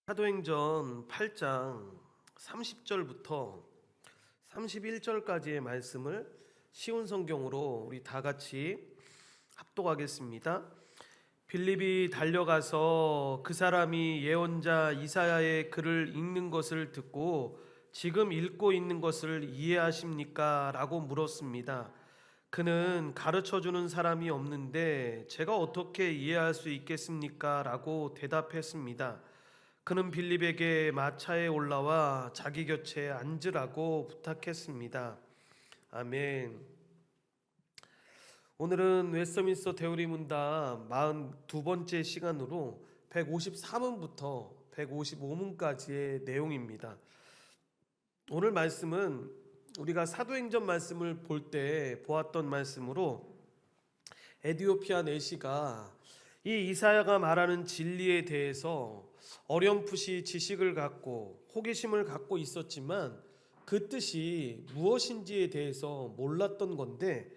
사도행전 8장 30절부터 31절까지의 말씀을 쉬운 성경으로 우리 다 같이 합독하겠습니다. 빌립이 달려가서 그 사람이 예언자 이사야의 글을 읽는 것을 듣고 지금 읽고 있는 것을 이해하십니까? 라고 물었습니다. 그는 가르쳐주는 사람이 없는데 제가 어떻게 이해할 수 있겠습니까? 라고 대답했습니다. 그는 빌립에게 마차에 올라와 자기 곁에 앉으라고 부탁했습니다. 아멘. 오늘은 웨스트민스터 대우리 문답 42번째 시간으로 154문부터 155문까지의 내용입니다. 오늘 말씀은 우리가 사도행전 말씀을 볼 때 보았던 말씀으로 에디오피아 내시가 이 이사야가 말하는 진리에 대해서 어렴풋이 지식을 갖고 호기심을 갖고 있었지만 그 뜻이 무엇인지에 대해서 몰랐던 건데,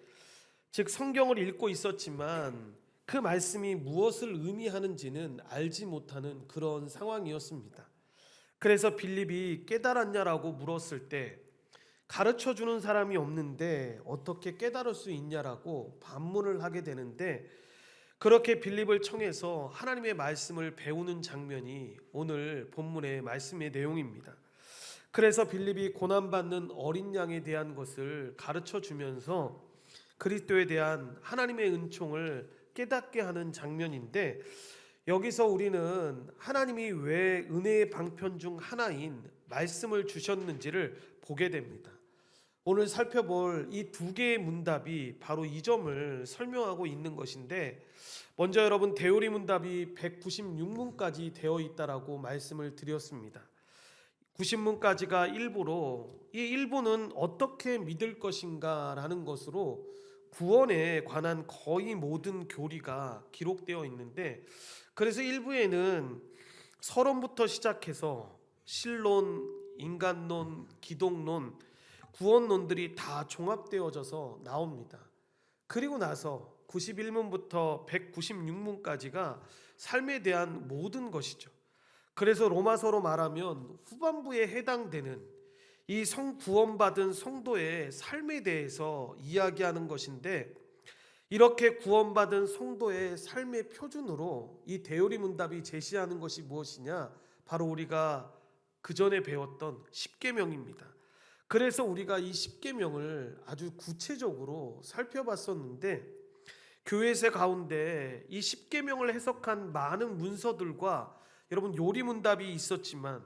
즉 성경을 읽고 있었지만 그 말씀이 무엇을 의미하는지는 알지 못하는 그런 상황이었습니다. 그래서 빌립이 깨달았냐라고 물었을 때 가르쳐주는 사람이 없는데 어떻게 깨달을 수 있냐라고 반문을 하게 되는데, 그렇게 빌립을 청해서 하나님의 말씀을 배우는 장면이 오늘 본문의 말씀의 내용입니다. 그래서 빌립이 고난받는 어린 양에 대한 것을 가르쳐주면서 그리스도에 대한 하나님의 은총을 깨닫게 하는 장면인데, 여기서 우리는 하나님이 왜 은혜의 방편 중 하나인 말씀을 주셨는지를 보게 됩니다. 오늘 살펴볼 이 두 개의 문답이 바로 이 점을 설명하고 있는 것인데, 먼저 여러분 대우리 문답이 196문까지 되어 있다라고 말씀을 드렸습니다. 90문까지가 일부로, 이 일부는 어떻게 믿을 것인가 라는 것으로 구원에 관한 거의 모든 교리가 기록되어 있는데, 그래서 일부에는 서론부터 시작해서 신론, 인간론, 기독론, 구원론들이 다 종합되어져서 나옵니다. 그리고 나서 91문부터 196문까지가 삶에 대한 모든 것이죠. 그래서 로마서로 말하면 후반부에 해당되는 이 구원받은 성도의 삶에 대해서 이야기하는 것인데, 이렇게 구원받은 성도의 삶의 표준으로 이 대우리 문답이 제시하는 것이 무엇이냐? 바로 우리가 그 전에 배웠던 십계명입니다. 그래서 우리가 이 십계명을 아주 구체적으로 살펴봤었는데, 교회세 가운데 이 십계명을 해석한 많은 문서들과 여러분 요리 문답이 있었지만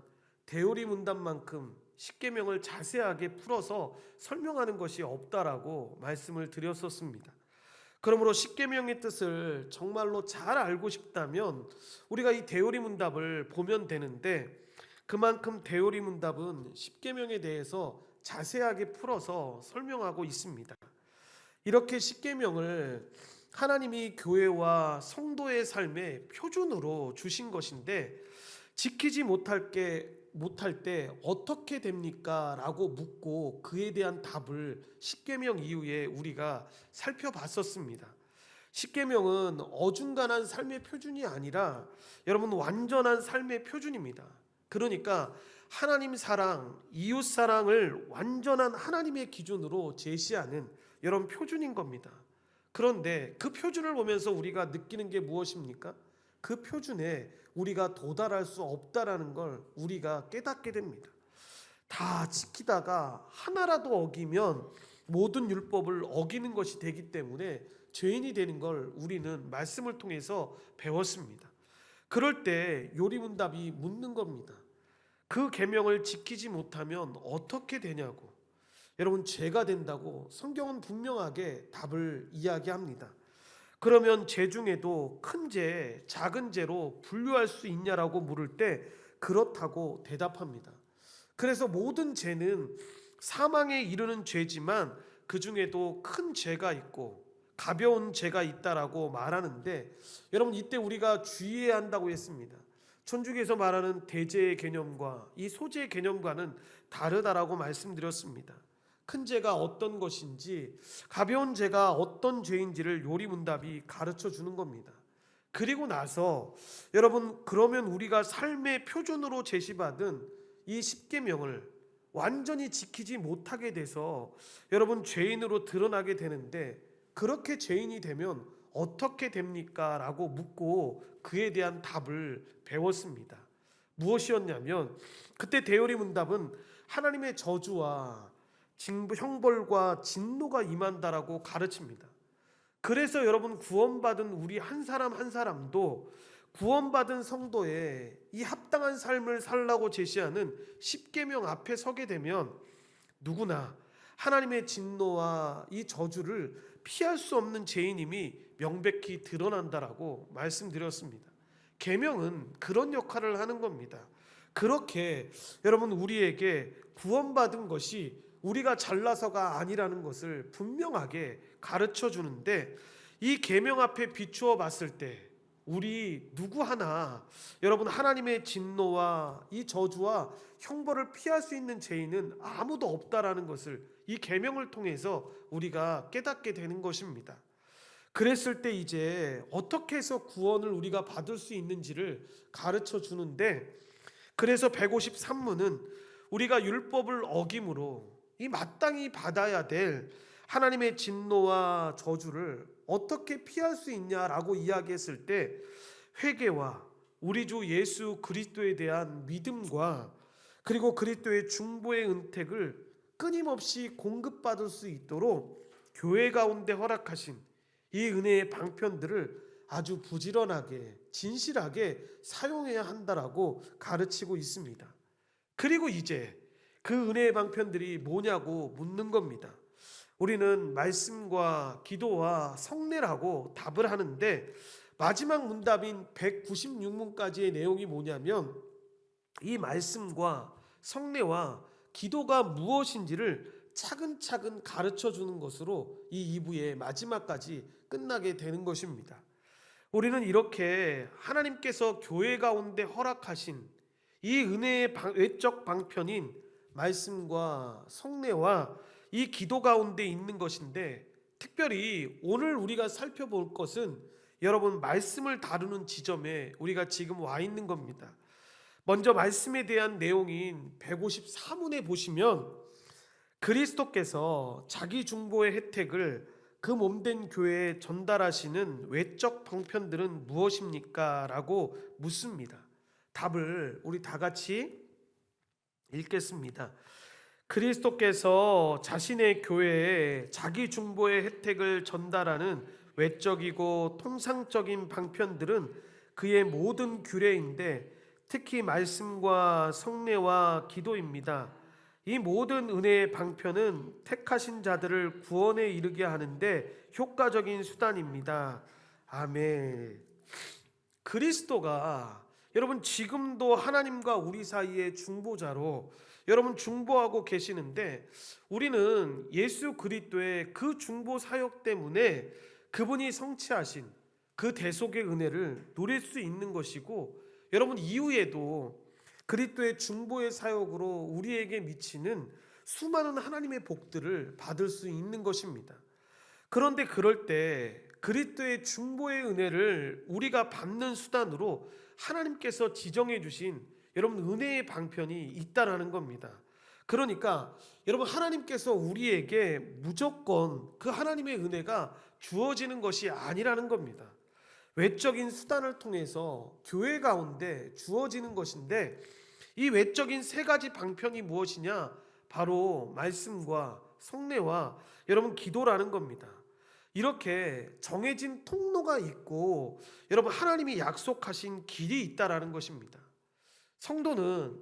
대우리 문답만큼 십계명을 자세하게 풀어서 설명하는 것이 없다라고 말씀을 드렸었습니다. 그러므로 십계명의 뜻을 정말로 잘 알고 싶다면 우리가 이 대우리 문답을 보면 되는데, 그만큼 대우리 문답은 십계명에 대해서 자세하게 풀어서 설명하고 있습니다. 이렇게 십계명을 하나님이 교회와 성도의 삶의 표준으로 주신 것인데, 지키지 못할 때 어떻게 됩니까? 라고 묻고 그에 대한 답을 십계명 이후에 우리가 살펴봤었습니다. 십계명은 어중간한 삶의 표준이 아니라 여러분 완전한 삶의 표준입니다. 그러니까 하나님 사랑, 이웃 사랑을 완전한 하나님의 기준으로 제시하는 이런 표준인 겁니다. 그런데 그 표준을 보면서 우리가 느끼는 게 무엇입니까? 그 표준에 우리가 도달할 수 없다라는 걸 우리가 깨닫게 됩니다. 다 지키다가 하나라도 어기면 모든 율법을 어기는 것이 되기 때문에 죄인이 되는 걸 우리는 말씀을 통해서 배웠습니다. 그럴 때 요리문답이 묻는 겁니다. 그 계명을 지키지 못하면 어떻게 되냐고. 여러분, 죄가 된다고 성경은 분명하게 답을 이야기합니다. 그러면 죄 중에도 큰 죄, 작은 죄로 분류할 수 있냐라고 물을 때 그렇다고 대답합니다. 그래서 모든 죄는 사망에 이르는 죄지만 그 중에도 큰 죄가 있고 가벼운 죄가 있다라고 말하는데, 여러분 이때 우리가 주의해야 한다고 했습니다. 천주교에서 말하는 대죄의 개념과 이 소죄의 개념과는 다르다라고 말씀드렸습니다. 큰 죄가 어떤 것인지, 가벼운 죄가 어떤 죄인지를 요리문답이 가르쳐 주는 겁니다. 그리고 나서 여러분, 그러면 우리가 삶의 표준으로 제시받은 이 십계명을 완전히 지키지 못하게 돼서 여러분 죄인으로 드러나게 되는데, 그렇게 죄인이 되면 어떻게 됩니까? 라고 묻고 그에 대한 답을 배웠습니다. 무엇이었냐면, 그때 대요리 문답은 하나님의 저주와 형벌과 진노가 임한다라고 가르칩니다. 그래서 여러분, 구원받은 우리 한 사람 한 사람도 구원받은 성도의 이 합당한 삶을 살라고 제시하는 십계명 앞에 서게 되면 누구나 하나님의 진노와 이 저주를 피할 수 없는 죄인임이 명백히 드러난다라고 말씀드렸습니다. 계명은 그런 역할을 하는 겁니다. 그렇게 여러분, 우리에게 구원받은 것이 우리가 잘나서가 아니라는 것을 분명하게 가르쳐 주는데, 이 계명 앞에 비추어 봤을 때 우리 누구 하나 여러분, 하나님의 진노와 이 저주와 형벌을 피할 수 있는 죄인은 아무도 없다라는 것을 이 계명을 통해서 우리가 깨닫게 되는 것입니다. 그랬을 때 이제 어떻게 해서 구원을 우리가 받을 수 있는지를 가르쳐 주는데, 그래서 153문은 우리가 율법을 어김으로 이 마땅히 받아야 될 하나님의 진노와 저주를 어떻게 피할 수 있냐라고 이야기했을 때, 회개와 우리 주 예수 그리스도에 대한 믿음과 그리고 그리스도의 중보의 은택을 끊임없이 공급받을 수 있도록 교회 가운데 허락하신 이 은혜의 방편들을 아주 부지런하게 진실하게 사용해야 한다라고 가르치고 있습니다. 그리고 이제 그 은혜의 방편들이 뭐냐고 묻는 겁니다. 우리는 말씀과 기도와 성례라고 답을 하는데, 마지막 문답인 196문까지의 내용이 뭐냐면, 이 말씀과 성례와 기도가 무엇인지를 차근차근 가르쳐 주는 것으로 이 2부의 마지막까지 끝나게 되는 것입니다. 우리는 이렇게 하나님께서 교회 가운데 허락하신 이 은혜의 외적 방편인 말씀과 성례와 이 기도 가운데 있는 것인데, 특별히 오늘 우리가 살펴볼 것은 여러분, 말씀을 다루는 지점에 우리가 지금 와 있는 겁니다. 먼저 말씀에 대한 내용인 154문에 보시면, 그리스도께서 자기 중보의 혜택을 그 몸된 교회에 전달하시는 외적 방편들은 무엇입니까? 라고 묻습니다. 답을 우리 다 같이 읽겠습니다. 그리스도께서 자신의 교회에 자기 중보의 혜택을 전달하는 외적이고 통상적인 방편들은 그의 모든 규례인데, 특히 말씀과 성례와 기도입니다. 이 모든 은혜의 방편은 택하신 자들을 구원에 이르게 하는데 효과적인 수단입니다. 아멘. 그리스도가 여러분 지금도 하나님과 우리 사이의 중보자로 여러분 중보하고 계시는데, 우리는 예수 그리스도의 그 중보 사역 때문에 그분이 성취하신 그 대속의 은혜를 누릴 수 있는 것이고, 여러분 이후에도 그리스도의 중보의 사역으로 우리에게 미치는 수많은 하나님의 복들을 받을 수 있는 것입니다. 그런데 그럴 때 그리스도의 중보의 은혜를 우리가 받는 수단으로 하나님께서 지정해 주신 여러분 은혜의 방편이 있다라는 겁니다. 그러니까 여러분, 하나님께서 우리에게 무조건 그 하나님의 은혜가 주어지는 것이 아니라는 겁니다. 외적인 수단을 통해서 교회 가운데 주어지는 것인데, 이 외적인 세 가지 방편이 무엇이냐? 바로 말씀과 성례와 여러분 기도라는 겁니다. 이렇게 정해진 통로가 있고 여러분 하나님이 약속하신 길이 있다라는 것입니다. 성도는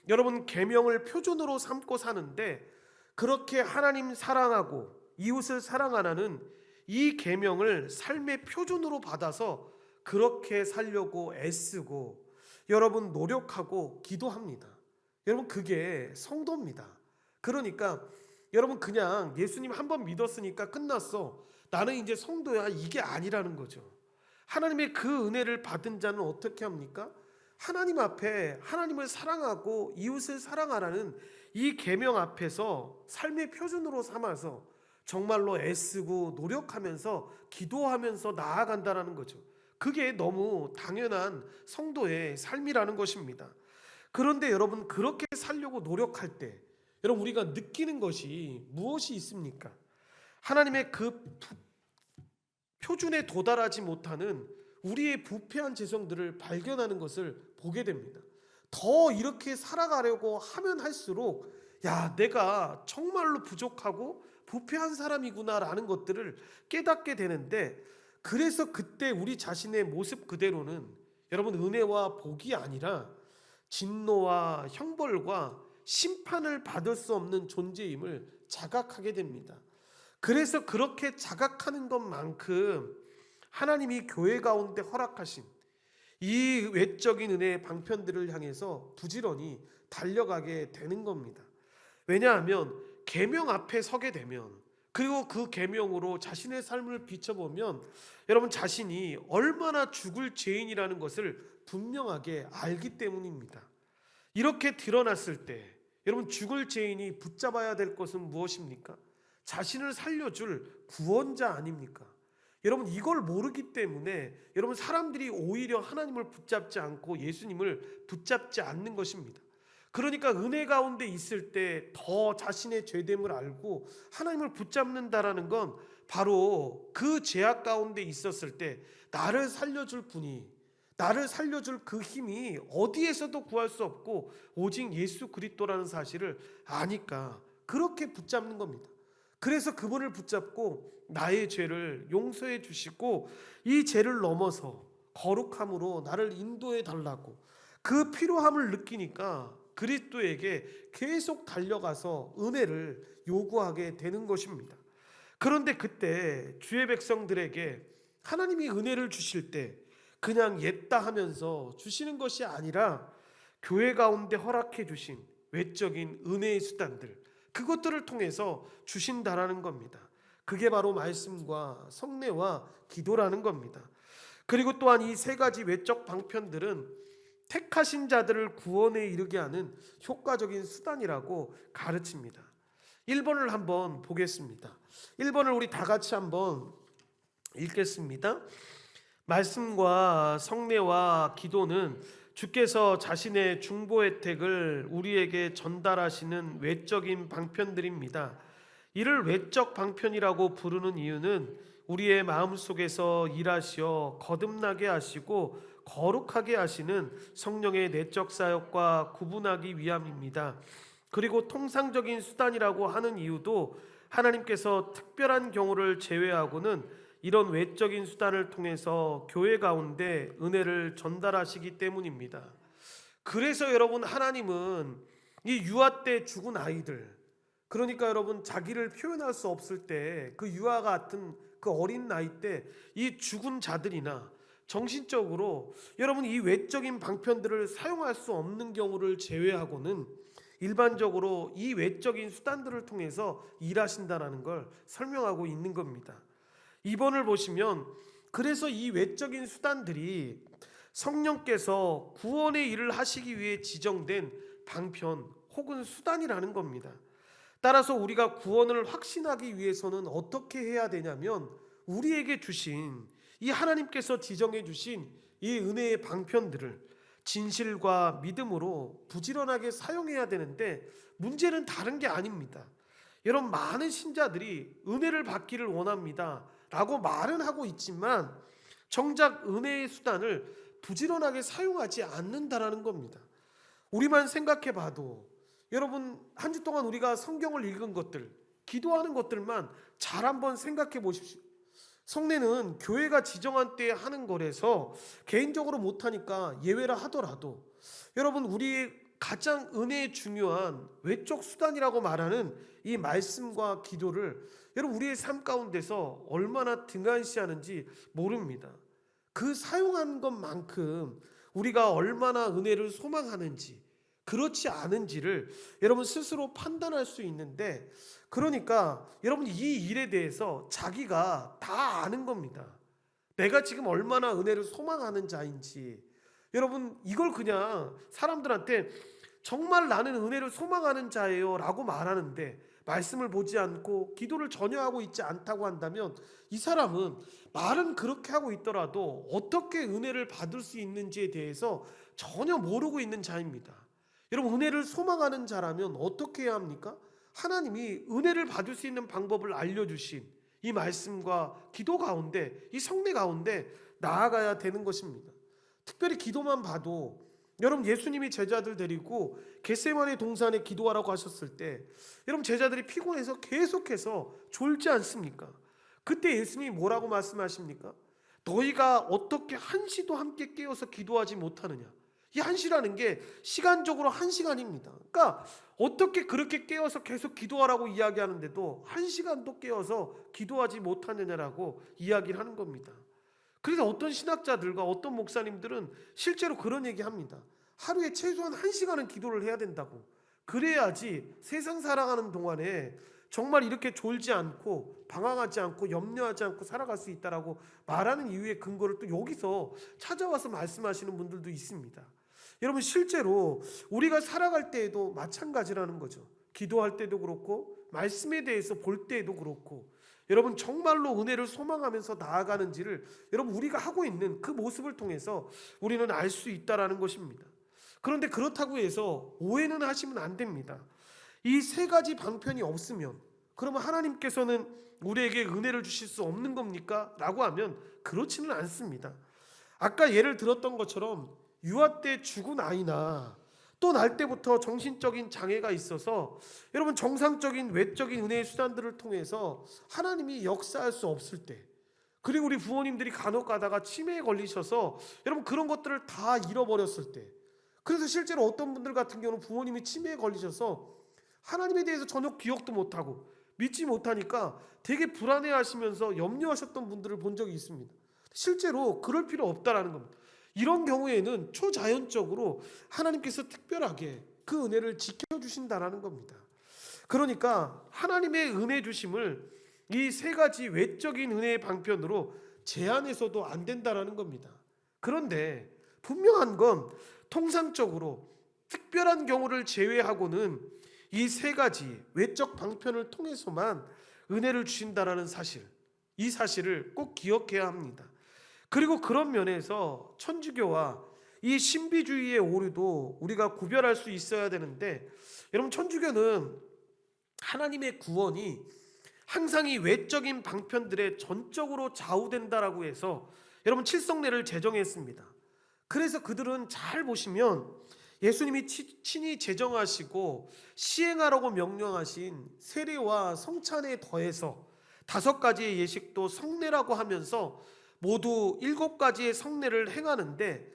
여러분 계명을 표준으로 삼고 사는데, 그렇게 하나님 사랑하고 이웃을 사랑하라는 이 계명을 삶의 표준으로 받아서 그렇게 살려고 애쓰고 여러분 노력하고 기도합니다. 여러분 그게 성도입니다. 그러니까 여러분 그냥 예수님 한번 믿었으니까 끝났어, 나는 이제 성도야, 이게 아니라는 거죠. 하나님의 그 은혜를 받은 자는 어떻게 합니까? 하나님 앞에 하나님을 사랑하고 이웃을 사랑하라는 이 계명 앞에서 삶의 표준으로 삼아서 정말로 애쓰고 노력하면서 기도하면서 나아간다라는 거죠. 그게 너무 당연한 성도의 삶이라는 것입니다. 그런데 여러분, 그렇게 살려고 노력할 때 여러분, 우리가 느끼는 것이 무엇이 있습니까? 하나님의 그 표준에 도달하지 못하는 우리의 부패한 죄성들을 발견하는 것을 보게 됩니다. 더 이렇게 살아가려고 하면 할수록, 야, 내가 정말로 부족하고 부패한 사람이구나라는 것들을 깨닫게 되는데, 그래서 그때 우리 자신의 모습 그대로는 여러분, 은혜와 복이 아니라 진노와 형벌과 심판을 받을 수 없는 존재임을 자각하게 됩니다. 그래서 그렇게 자각하는 것만큼 하나님이 교회 가운데 허락하신 이 외적인 은혜의 방편들을 향해서 부지런히 달려가게 되는 겁니다. 왜냐하면 계명 앞에 서게 되면, 그리고 그 계명으로 자신의 삶을 비춰보면 여러분, 자신이 얼마나 죽을 죄인이라는 것을 분명하게 알기 때문입니다. 이렇게 드러났을 때 여러분, 죽을 죄인이 붙잡아야 될 것은 무엇입니까? 자신을 살려줄 구원자 아닙니까? 여러분, 이걸 모르기 때문에 여러분, 사람들이 오히려 하나님을 붙잡지 않고 예수님을 붙잡지 않는 것입니다. 그러니까 은혜 가운데 있을 때 더 자신의 죄됨을 알고 하나님을 붙잡는다라는 건 바로 그 죄악 가운데 있었을 때 나를 살려줄 분이, 나를 살려줄 그 힘이 어디에서도 구할 수 없고 오직 예수 그리스도라는 사실을 아니까 그렇게 붙잡는 겁니다. 그래서 그분을 붙잡고 나의 죄를 용서해 주시고 이 죄를 넘어서 거룩함으로 나를 인도해 달라고 그 필요함을 느끼니까 그리스도에게 계속 달려가서 은혜를 요구하게 되는 것입니다. 그런데 그때 주의 백성들에게 하나님이 은혜를 주실 때 그냥 옛다 하면서 주시는 것이 아니라 교회 가운데 허락해 주신 외적인 은혜의 수단들, 그것들을 통해서 주신다라는 겁니다. 그게 바로 말씀과 성례와 기도라는 겁니다. 그리고 또한 이 세 가지 외적 방편들은 택하신 자들을 구원에 이르게 하는 효과적인 수단이라고 가르칩니다. 1번을 한번 보겠습니다. 1번을 우리 다 같이 한번 읽겠습니다. 말씀과 성례와 기도는 주께서 자신의 중보 혜택을 우리에게 전달하시는 외적인 방편들입니다. 이를 외적 방편이라고 부르는 이유는 우리의 마음속에서 일하시어 거듭나게 하시고 거룩하게 하시는 성령의 내적 사역과 구분하기 위함입니다. 그리고 통상적인 수단이라고 하는 이유도 하나님께서 특별한 경우를 제외하고는 이런 외적인 수단을 통해서 교회 가운데 은혜를 전달하시기 때문입니다. 그래서 여러분, 하나님은 이 유아 때 죽은 아이들, 그러니까 여러분, 자기를 표현할 수 없을 때 그 유아 같은 그 어린 나이 때 이 죽은 자들이나 정신적으로 여러분 이 외적인 방편들을 사용할 수 없는 경우를 제외하고는 일반적으로 이 외적인 수단들을 통해서 일하신다라는 걸 설명하고 있는 겁니다. 2번을 보시면, 그래서 이 외적인 수단들이 성령께서 구원의 일을 하시기 위해 지정된 방편 혹은 수단이라는 겁니다. 따라서 우리가 구원을 확신하기 위해서는 어떻게 해야 되냐면, 우리에게 주신 이 하나님께서 지정해 주신 이 은혜의 방편들을 진실과 믿음으로 부지런하게 사용해야 되는데, 문제는 다른 게 아닙니다. 여러분, 많은 신자들이 은혜를 받기를 원합니다 라고 말은 하고 있지만 정작 은혜의 수단을 부지런하게 사용하지 않는다라는 겁니다. 우리만 생각해 봐도 여러분, 한 주 동안 우리가 성경을 읽은 것들, 기도하는 것들만 잘 한번 생각해 보십시오. 성례는 교회가 지정한 때에 하는 거라서 개인적으로 못하니까 예외라 하더라도 여러분, 우리 가장 은혜에 중요한 외적 수단이라고 말하는 이 말씀과 기도를 여러분 우리의 삶 가운데서 얼마나 등한시하는지 모릅니다. 그 사용한 것만큼 우리가 얼마나 은혜를 소망하는지 그렇지 않은지를 여러분 스스로 판단할 수 있는데, 그러니까 여러분 이 일에 대해서 자기가 다 아는 겁니다. 내가 지금 얼마나 은혜를 소망하는 자인지. 여러분, 이걸 그냥 사람들한테 정말 나는 은혜를 소망하는 자예요 라고 말하는데 말씀을 보지 않고 기도를 전혀 하고 있지 않다고 한다면 이 사람은 말은 그렇게 하고 있더라도 어떻게 은혜를 받을 수 있는지에 대해서 전혀 모르고 있는 자입니다. 여러분, 은혜를 소망하는 자라면 어떻게 해야 합니까? 하나님이 은혜를 받을 수 있는 방법을 알려주신 이 말씀과 기도 가운데, 이 성례 가운데 나아가야 되는 것입니다. 특별히 기도만 봐도 여러분, 예수님이 제자들 데리고 겟세마네 동산에 기도하라고 하셨을 때 여러분, 제자들이 피곤해서 계속해서 졸지 않습니까? 그때 예수님이 뭐라고 말씀하십니까? 너희가 어떻게 한시도 함께 깨어서 기도하지 못하느냐? 이 한시라는 게 시간적으로 1시간입니다. 그러니까 어떻게 그렇게 깨어서 계속 기도하라고 이야기하는데도 1시간도 깨어서 기도하지 못하느냐라고 이야기를 하는 겁니다. 그래서 어떤 신학자들과 어떤 목사님들은 실제로 그런 얘기합니다. 하루에 최소한 1시간은 기도를 해야 된다고. 그래야지 세상 살아가는 동안에 정말 이렇게 졸지 않고 방황하지 않고 염려하지 않고 살아갈 수 있다라고 말하는 이유의 근거를 또 여기서 찾아와서 말씀하시는 분들도 있습니다. 여러분, 실제로 우리가 살아갈 때에도 마찬가지라는 거죠. 기도할 때도 그렇고 말씀에 대해서 볼 때에도 그렇고 여러분, 정말로 은혜를 소망하면서 나아가는지를 여러분, 우리가 하고 있는 그 모습을 통해서 우리는 알 수 있다라는 것입니다. 그런데 그렇다고 해서 오해는 하시면 안 됩니다. 이 3가지 방편이 없으면 그러면 하나님께서는 우리에게 은혜를 주실 수 없는 겁니까? 라고 하면 그렇지는 않습니다. 아까 예를 들었던 것처럼 유아 때 죽은 아이나 또 날 때부터 정신적인 장애가 있어서 여러분, 정상적인 외적인 은혜의 수단들을 통해서 하나님이 역사할 수 없을 때, 그리고 우리 부모님들이 간혹 가다가 치매에 걸리셔서 여러분 그런 것들을 다 잃어버렸을 때, 그래서 실제로 어떤 분들 같은 경우는 부모님이 치매에 걸리셔서 하나님에 대해서 전혀 기억도 못하고 믿지 못하니까 되게 불안해하시면서 염려하셨던 분들을 본 적이 있습니다. 실제로 그럴 필요 없다라는 겁니다. 이런 경우에는 초자연적으로 하나님께서 특별하게 그 은혜를 지켜주신다라는 겁니다. 그러니까 하나님의 은혜 주심을 이 3가지 외적인 은혜의 방편으로 제한해서도 안 된다라는 겁니다. 그런데 분명한 건 통상적으로 특별한 경우를 제외하고는 이 3가지 외적 방편을 통해서만 은혜를 주신다라는 사실, 이 사실을 꼭 기억해야 합니다. 그리고 그런 면에서 천주교와 이 신비주의의 오류도 우리가 구별할 수 있어야 되는데, 여러분, 천주교는 하나님의 구원이 항상 이 외적인 방편들에 전적으로 좌우된다라고 해서 여러분 칠성례를 제정했습니다. 그래서 그들은 잘 보시면 예수님이 친히 제정하시고 시행하라고 명령하신 세례와 성찬에 더해서 5가지의 예식도 성례라고 하면서 모두 7가지의 성례를 행하는데,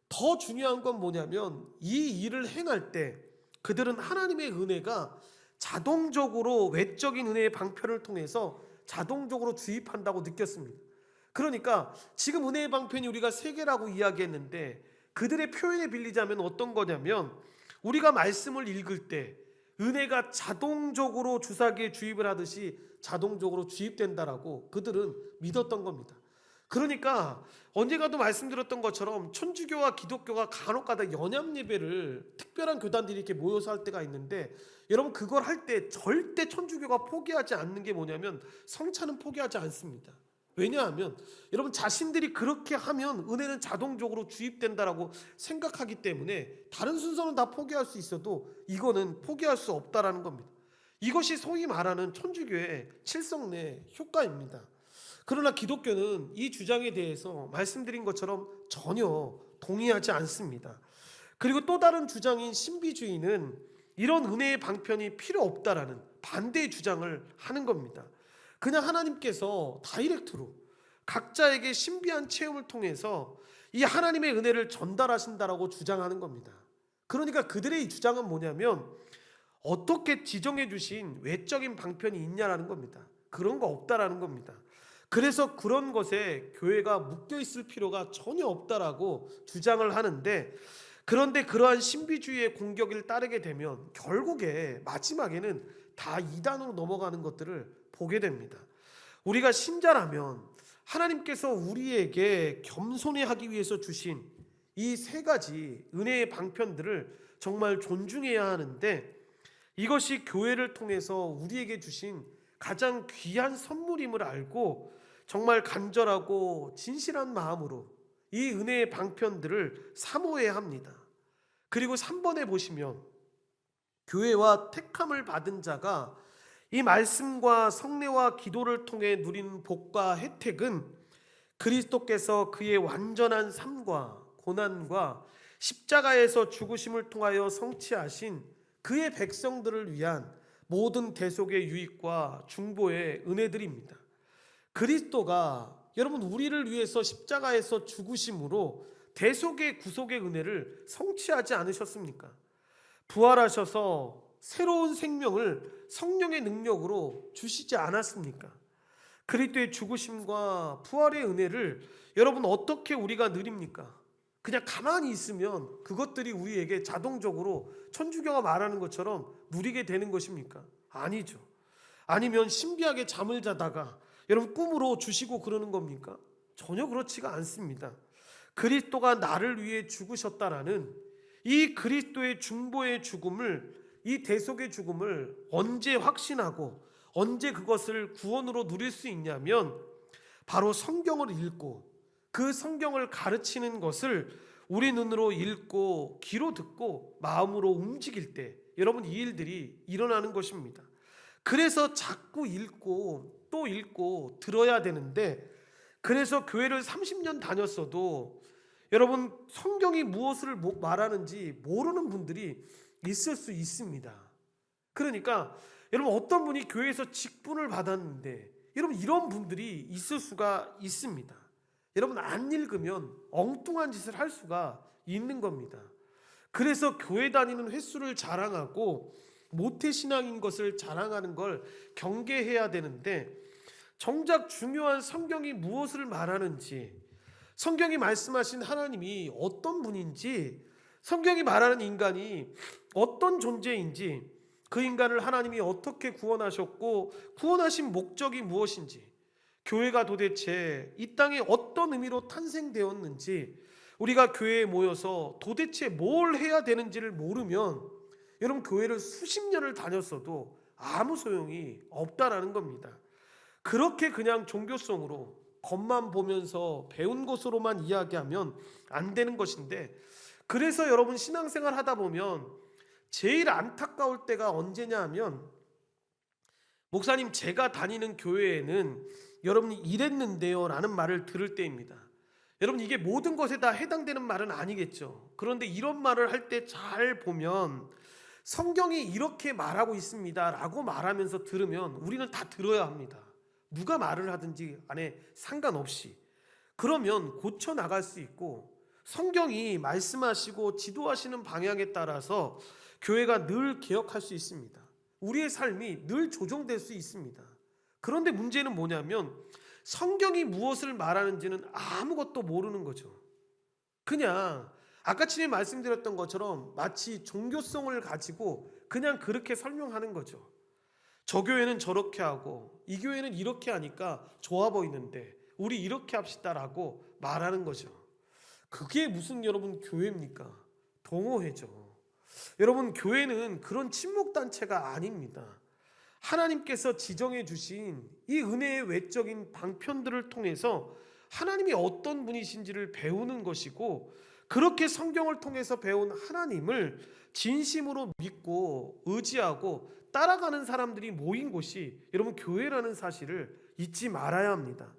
더 중요한 건 뭐냐면 이 일을 행할 때 그들은 하나님의 은혜가 자동적으로 외적인 은혜의 방편을 통해서 자동적으로 주입한다고 느꼈습니다. 그러니까 지금 은혜의 방편이 우리가 3개라고 이야기했는데, 그들의 표현에 빌리자면 어떤 거냐면 우리가 말씀을 읽을 때 은혜가 자동적으로 주사기에 주입을 하듯이 자동적으로 주입된다라고 그들은 믿었던 겁니다. 그러니까 언젠가도 말씀드렸던 것처럼 천주교와 기독교가 간혹가다 연합 예배를 특별한 교단들이 이렇게 모여서 할 때가 있는데, 여러분 그걸 할 때 절대 천주교가 포기하지 않는 게 뭐냐면 성찬은 포기하지 않습니다. 왜냐하면 여러분 자신들이 그렇게 하면 은혜는 자동적으로 주입된다라고 생각하기 때문에 다른 순서는 다 포기할 수 있어도 이거는 포기할 수 없다라는 겁니다. 이것이 소위 말하는 천주교의 칠성례 효과입니다. 그러나 기독교는 이 주장에 대해서 말씀드린 것처럼 전혀 동의하지 않습니다. 그리고 또 다른 주장인 신비주의는 이런 은혜의 방편이 필요 없다라는 반대의 주장을 하는 겁니다. 그냥 하나님께서 다이렉트로 각자에게 신비한 체험을 통해서 이 하나님의 은혜를 전달하신다라고 주장하는 겁니다. 그러니까 그들의 이 주장은 뭐냐면 어떻게 지정해 주신 외적인 방편이 있냐라는 겁니다. 그런 거 없다라는 겁니다. 그래서 그런 것에 교회가 묶여 있을 필요가 전혀 없다라고 주장을 하는데, 그런데 그러한 신비주의의 공격을 따르게 되면 결국에 마지막에는 다 이단으로 넘어가는 것들을 보게 됩니다. 우리가 신자라면 하나님께서 우리에게 겸손히 하기 위해서 주신 이 3가지 은혜의 방편들을 정말 존중해야 하는데, 이것이 교회를 통해서 우리에게 주신 가장 귀한 선물임을 알고 정말 간절하고 진실한 마음으로 이 은혜의 방편들을 사모해야 합니다. 그리고 3번에 보시면 교회와 택함을 받은 자가 이 말씀과 성례와 기도를 통해 누리는 복과 혜택은 그리스도께서 그의 완전한 삶과 고난과 십자가에서 죽으심을 통하여 성취하신 그의 백성들을 위한 모든 대속의 유익과 중보의 은혜들입니다. 그리스도가 여러분 우리를 위해서 십자가에서 죽으심으로 대속의 구속의 은혜를 성취하지 않으셨습니까? 부활하셔서 새로운 생명을 성령의 능력으로 주시지 않았습니까? 그리스도의 죽으심과 부활의 은혜를 여러분 어떻게 우리가 누립니까? 그냥 가만히 있으면 그것들이 우리에게 자동적으로 천주교가 말하는 것처럼 누리게 되는 것입니까? 아니죠. 아니면 신비하게 잠을 자다가 여러분 꿈으로 주시고 그러는 겁니까? 전혀 그렇지가 않습니다. 그리스도가 나를 위해 죽으셨다라는 이 그리스도의 중보의 죽음을, 이 대속의 죽음을 언제 확신하고 언제 그것을 구원으로 누릴 수 있냐면 바로 성경을 읽고 그 성경을 가르치는 것을 우리 눈으로 읽고 귀로 듣고 마음으로 움직일 때 여러분 이 일들이 일어나는 것입니다. 그래서 자꾸 읽고 또 읽고 들어야 되는데, 그래서 교회를 30년 다녔어도 여러분 성경이 무엇을 말하는지 모르는 분들이 있을 수 있습니다. 그러니까 여러분 어떤 분이 교회에서 직분을 받았는데 여러분 이런 분들이 있을 수가 있습니다. 여러분 안 읽으면 엉뚱한 짓을 할 수가 있는 겁니다. 그래서 교회 다니는 횟수를 자랑하고 모태신앙인 것을 자랑하는 걸 경계해야 되는데, 정작 중요한 성경이 무엇을 말하는지, 성경이 말씀하신 하나님이 어떤 분인지, 성경이 말하는 인간이 어떤 존재인지, 그 인간을 하나님이 어떻게 구원하셨고 구원하신 목적이 무엇인지, 교회가 도대체 이 땅에 어떤 의미로 탄생되었는지, 우리가 교회에 모여서 도대체 뭘 해야 되는지를 모르면 여러분 교회를 수십 년을 다녔어도 아무 소용이 없다라는 겁니다. 그렇게 그냥 종교성으로 겉만 보면서 배운 것으로만 이야기하면 안 되는 것인데, 그래서 여러분 신앙생활 하다 보면 제일 안타까울 때가 언제냐 하면, 목사님 제가 다니는 교회에는 여러분이 이랬는데요 라는 말을 들을 때입니다. 여러분 이게 모든 것에 다 해당되는 말은 아니겠죠. 그런데 이런 말을 할 때 잘 보면 성경이 이렇게 말하고 있습니다 라고 말하면서 들으면 우리는 다 들어야 합니다. 누가 말을 하든지 안에 상관없이. 그러면 고쳐나갈 수 있고 성경이 말씀하시고 지도하시는 방향에 따라서 교회가 늘 개혁할 수 있습니다. 우리의 삶이 늘 조정될 수 있습니다. 그런데 문제는 뭐냐면 성경이 무엇을 말하는지는 아무것도 모르는 거죠. 그냥 아까 전에 말씀드렸던 것처럼 마치 종교성을 가지고 그냥 그렇게 설명하는 거죠. 저 교회는 저렇게 하고 이 교회는 이렇게 하니까 좋아 보이는데 우리 이렇게 합시다라고 말하는 거죠. 그게 무슨 여러분 교회입니까? 동호회죠. 여러분 교회는 그런 친목단체가 아닙니다. 하나님께서 지정해 주신 이 은혜의 외적인 방편들을 통해서 하나님이 어떤 분이신지를 배우는 것이고, 그렇게 성경을 통해서 배운 하나님을 진심으로 믿고 의지하고 따라가는 사람들이 모인 곳이 여러분 교회라는 사실을 잊지 말아야 합니다.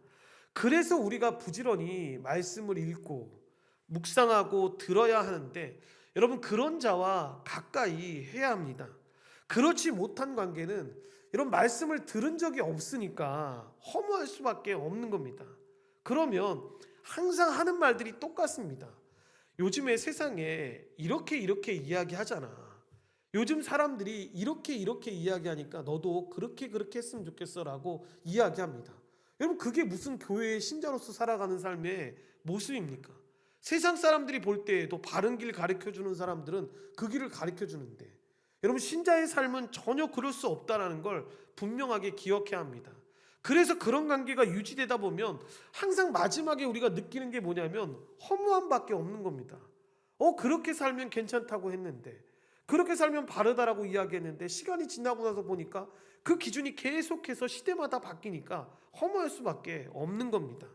그래서 우리가 부지런히 말씀을 읽고 묵상하고 들어야 하는데, 여러분 그런 자와 가까이 해야 합니다. 그렇지 못한 관계는 이런 말씀을 들은 적이 없으니까 허무할 수밖에 없는 겁니다. 그러면 항상 하는 말들이 똑같습니다. 요즘에 세상에 이렇게 이야기하잖아. 요즘 사람들이 이렇게 이야기하니까 너도 그렇게 했으면 좋겠어 라고 이야기합니다. 여러분 그게 무슨 교회의 신자로서 살아가는 삶의 모습입니까? 세상 사람들이 볼 때에도 바른 길 가르쳐주는 사람들은 그 길을 가르쳐주는데, 여러분 신자의 삶은 전혀 그럴 수 없다는 걸 분명하게 기억해야 합니다. 그래서 그런 관계가 유지되다 보면 항상 마지막에 우리가 느끼는 게 뭐냐면 허무함밖에 없는 겁니다. 그렇게 살면 괜찮다고 했는데, 그렇게 살면 바르다라고 이야기했는데 시간이 지나고 나서 보니까 그 기준이 계속해서 시대마다 바뀌니까 허무할 수밖에 없는 겁니다.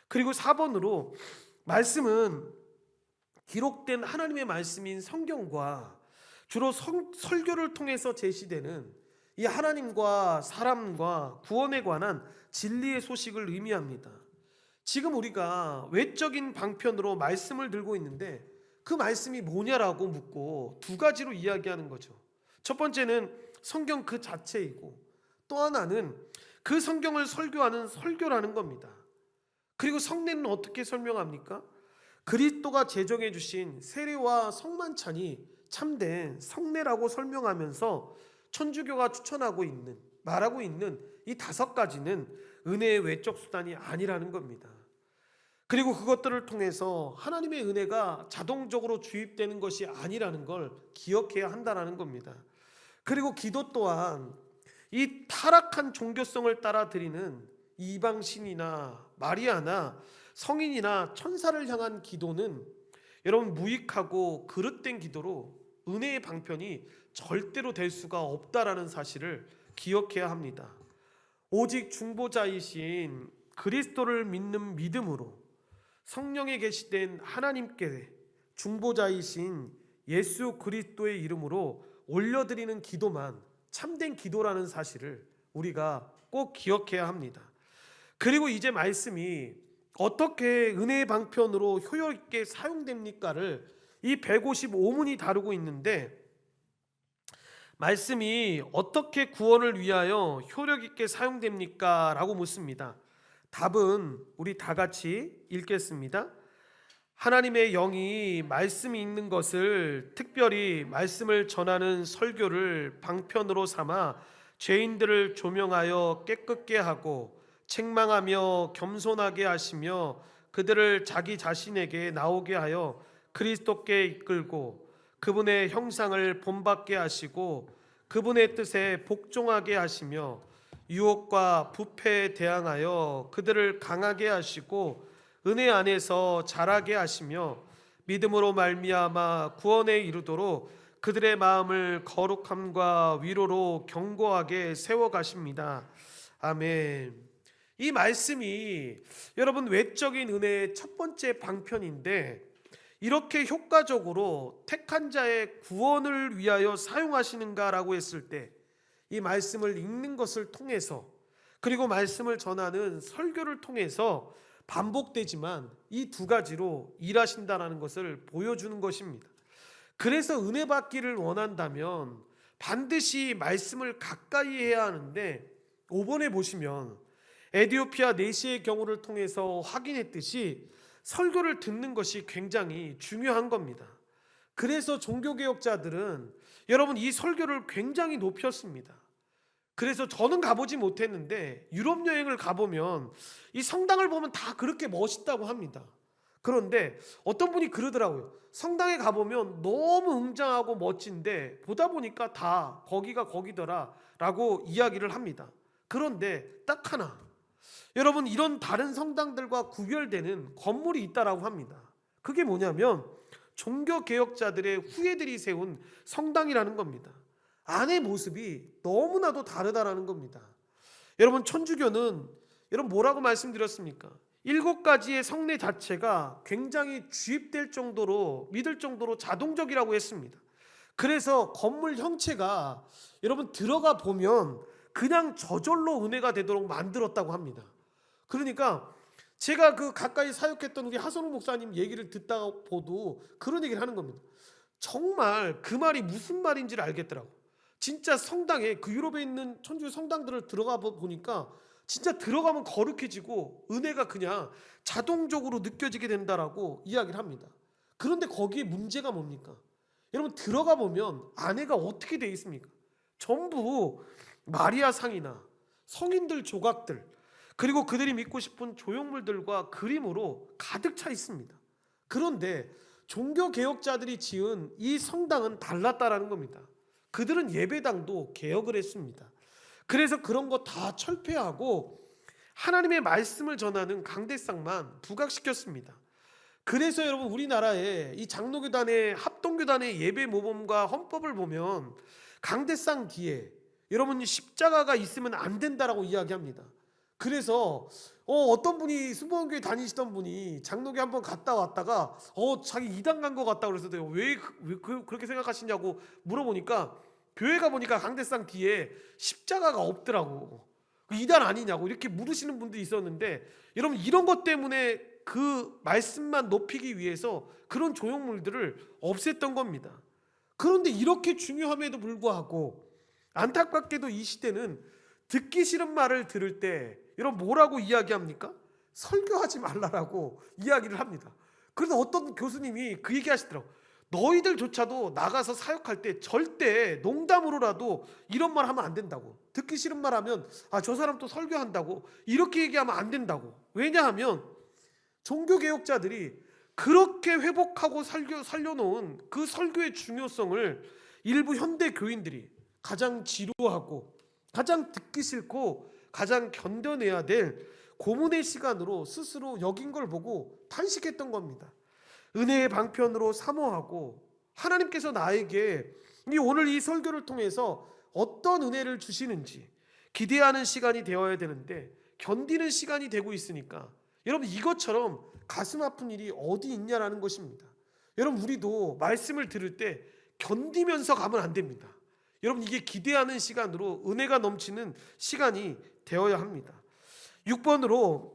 그리고 4번으로 말씀은 기록된 하나님의 말씀인 성경과 주로 설교를 통해서 제시되는 이 하나님과 사람과 구원에 관한 진리의 소식을 의미합니다. 지금 우리가 외적인 방편으로 말씀을 들고 있는데 그 말씀이 뭐냐라고 묻고 두 가지로 이야기하는 거죠. 첫 번째는 성경 그 자체이고 또 하나는 그 성경을 설교하는 설교라는 겁니다. 그리고 성례는 어떻게 설명합니까? 그리스도가 제정해 주신 세례와 성만찬이 참된 성례라고 설명하면서 천주교가 추천하고 있는 말하고 있는 이 5가지는 은혜의 외적 수단이 아니라는 겁니다. 그리고 그것들을 통해서 하나님의 은혜가 자동적으로 주입되는 것이 아니라는 걸 기억해야 한다는 겁니다. 그리고 기도 또한 이 타락한 종교성을 따라 드리는 이방신이나 마리아나 성인이나 천사를 향한 기도는 여러분 무익하고 그릇된 기도로 은혜의 방편이 절대로 될 수가 없다라는 사실을 기억해야 합니다. 오직 중보자이신 그리스도를 믿는 믿음으로 성령에 계시된 하나님께 중보자이신 예수 그리스도의 이름으로 올려드리는 기도만 참된 기도라는 사실을 우리가 꼭 기억해야 합니다. 그리고 이제 말씀이 어떻게 은혜의 방편으로 효율 있게 사용됩니까를 이 155문이 다루고 있는데, 말씀이 어떻게 구원을 위하여 효력 있게 사용됩니까? 라고 묻습니다. 답은 우리 다 같이 읽겠습니다. 하나님의 영이 말씀이 있는 것을, 특별히 말씀을 전하는 설교를 방편으로 삼아 죄인들을 조명하여 깨끗게 하고 책망하며 겸손하게 하시며 그들을 자기 자신에게 나오게 하여 그리스도께 이끌고 그분의 형상을 본받게 하시고 그분의 뜻에 복종하게 하시며 유혹과 부패에 대항하여 그들을 강하게 하시고 은혜 안에서 자라게 하시며 믿음으로 말미암아 구원에 이르도록 그들의 마음을 거룩함과 위로로 견고하게 세워가십니다. 아멘. 이 말씀이 여러분 외적인 은혜의 첫 번째 방편인데, 이렇게 효과적으로 택한 자의 구원을 위하여 사용하시는가라고 했을 때 이 말씀을 읽는 것을 통해서, 그리고 말씀을 전하는 설교를 통해서 반복되지만 이 2가지로 일하신다는 것을 보여주는 것입니다. 그래서 은혜 받기를 원한다면 반드시 말씀을 가까이 해야 하는데, 5번에 보시면 에디오피아 내시의 경우를 통해서 확인했듯이 설교를 듣는 것이 굉장히 중요한 겁니다. 그래서 종교개혁자들은 여러분 이 설교를 굉장히 높였습니다. 그래서 저는 가보지 못했는데 유럽 여행을 가보면 이 성당을 보면 다 그렇게 멋있다고 합니다. 그런데 어떤 분이 그러더라고요. 성당에 가보면 너무 웅장하고 멋진데 보다 보니까 다 거기가 거기더라 라고 이야기를 합니다. 그런데 딱 하나, 여러분 이런 다른 성당들과 구별되는 건물이 있다라고 합니다. 그게 뭐냐면 종교개혁자들의 후예들이 세운 성당이라는 겁니다. 안의 모습이 너무나도 다르다라는 겁니다. 여러분 천주교는 여러분 뭐라고 말씀드렸습니까? 7가지의 성례 자체가 굉장히 주입될 정도로, 믿을 정도로 자동적이라고 했습니다. 그래서 건물 형체가 여러분 들어가 보면 그냥 저절로 은혜가 되도록 만들었다고 합니다. 그러니까 제가 그 가까이 사역했던 우리 하선우 목사님 얘기를 듣다가 보도 그런 얘기를 하는 겁니다. 정말 그 말이 무슨 말인지를 알겠더라고. 진짜 성당에, 그 유럽에 있는 천주교 성당들을 들어가 보니까 진짜 들어가면 거룩해지고 은혜가 그냥 자동적으로 느껴지게 된다라고 이야기를 합니다. 그런데 거기에 문제가 뭡니까? 여러분 들어가 보면 안에가 어떻게 되어 있습니까? 전부 마리아 상이나 성인들 조각들, 그리고 그들이 믿고 싶은 조형물들과 그림으로 가득 차 있습니다. 그런데 종교개혁자들이 지은 이 성당은 달랐다라는 겁니다. 그들은 예배당도 개혁을 했습니다. 그래서 그런 거 다 철폐하고 하나님의 말씀을 전하는 강대상만 부각시켰습니다. 그래서 여러분 우리나라의 이 장로교단의 합동교단의 예배 모범과 헌법을 보면 강대상 뒤에 여러분 십자가가 있으면 안 된다라고 이야기합니다. 그래서 어떤 분이 수보원교회 다니시던 분이 장로교 한번 갔다 왔다가 자기 이단 간 것 같다 그래서 내가 왜 그렇게 생각하시냐고 물어보니까 교회가 보니까 강대상 뒤에 십자가가 없더라고. 이단 아니냐고 이렇게 물으시는 분들이 있었는데 여러분 이런 것 때문에 그 말씀만 높이기 위해서 그런 조형물들을 없앴던 겁니다. 그런데 이렇게 중요함에도 불구하고 안타깝게도 이 시대는 듣기 싫은 말을 들을 때 여러분 뭐라고 이야기합니까? 설교하지 말라라고 이야기를 합니다. 그래서 어떤 교수님이 그 얘기 하시더라고요. 너희들조차도 나가서 사역할 때 절대 농담으로라도 이런 말 하면 안 된다고. 듣기 싫은 말 하면 저 사람 또 설교한다고 이렇게 얘기하면 안 된다고. 왜냐하면 종교개혁자들이 그렇게 회복하고 살려놓은 그 설교의 중요성을 일부 현대 교인들이 가장 지루하고 가장 듣기 싫고 가장 견뎌내야 될 고문의 시간으로 스스로 여긴 걸 보고 탄식했던 겁니다. 은혜의 방편으로 사모하고 하나님께서 나에게 오늘 이 설교를 통해서 어떤 은혜를 주시는지 기대하는 시간이 되어야 되는데 견디는 시간이 되고 있으니까 여러분 이것처럼 가슴 아픈 일이 어디 있냐라는 것입니다. 여러분 우리도 말씀을 들을 때 견디면서 가면 안 됩니다. 여러분 이게 기대하는 시간으로 은혜가 넘치는 시간이 되어야 합니다. 6번으로